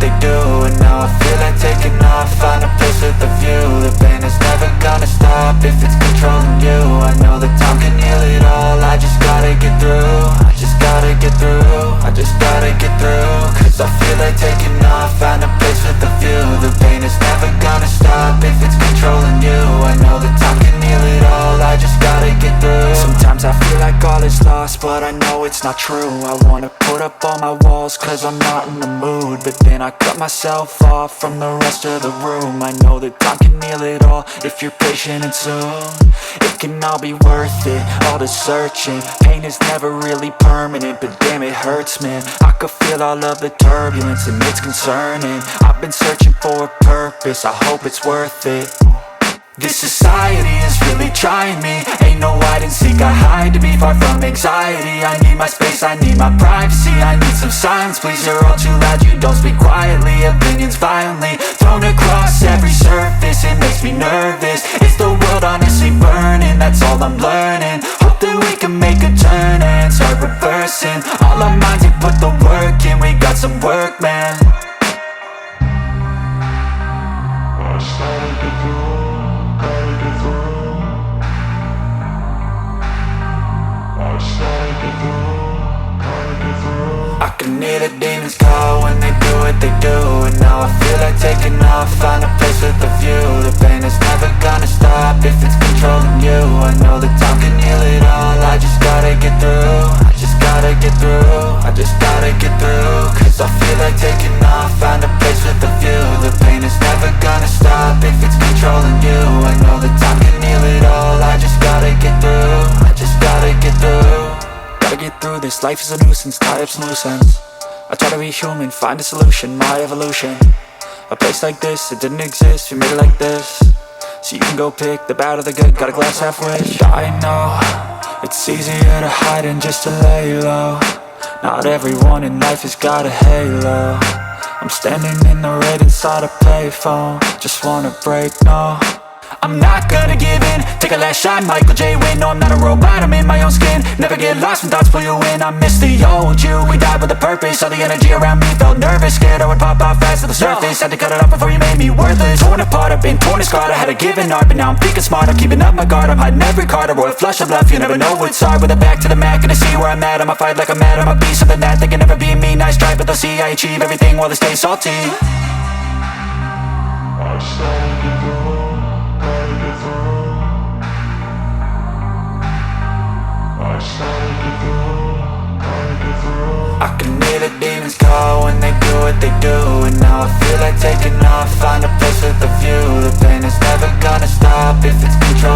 they do, and now I feel like taking off. Find a place with a view. The pain is never gonna stop if it's controlling you. I know that time can heal it all. I just gotta get through. I just gotta get through. I just gotta get through. Cause I feel like taking off. Find a place with a view. The pain is never gonna stop if it's controlling you. I know that time can heal it all. I just gotta get through. Sometimes I feel like all is lost, but I know it's not true. I wanna put up all my walls cause I'm not in the mood, but then I cut myself off from the rest of the room. I know that time can heal it all if you're patient and soon it can all be worth it, all the searching. Pain is never really permanent, but damn it hurts, man. I could feel all of the turbulence and it's concerning. I've been searching for a purpose, I hope it's worth it. This society is really trying me. Ain't no hide and seek, I hide to be far from anxiety. I need my space, I need my privacy. I need some silence, please, you're all too loud. You don't speak quietly, opinions violently thrown across every surface. It makes me nervous, is the world honestly burning? That's all I'm learning. Hope that we can make a turn and start reversing all our minds and put the work in. We got some work, man. I started to grow. I can hear the demons call when they do what they do, and now I feel like taking off. Find a place with a view. The pain is never gonna stop if it's controlling you. I know that time can heal it all. I just gotta get through. I just gotta get through. I just gotta get through. Cause I feel like taking off. Find a place with a view. The pain is never gonna stop if it's controlling you. I know that time can heal it all. I just gotta get through. I just gotta get through. Gotta get through this, life is a nuisance, tie up some loose ends. I try to be human, find a solution, my evolution. A place like this, it didn't exist, we made it like this. So you can go pick the bad or the good, got a glass half wish. I know, it's easier to hide than just to lay low. Not everyone in life has got a halo. I'm standing in the red inside a payphone. Just wanna break, no, I'm not gonna give in. Take a last shot, Michael J. Win. No, I'm not a robot, I'm in my own skin. Never get lost when thoughts pull you in. I miss the old you, we died with a purpose. All the energy around me felt nervous, scared I would pop off fast to the surface. Had to cut it off before you made me worthless. Torn apart, I've been torn and scarred. I had a given art, but now I'm thinking smart. I'm keeping up my guard, I'm hiding every card. A royal flush of left, you never know what's hard. With a back to the mat, gonna see where I'm at. I'ma fight like I'm mad, I'ma be something that they can never be me. Nice try, but they'll see I achieve everything while they stay salty. I started to grow. I can hear the demons call when they do what they do, and now I feel like taking off. Find a place with a view. The pain is never gonna stop if it's control.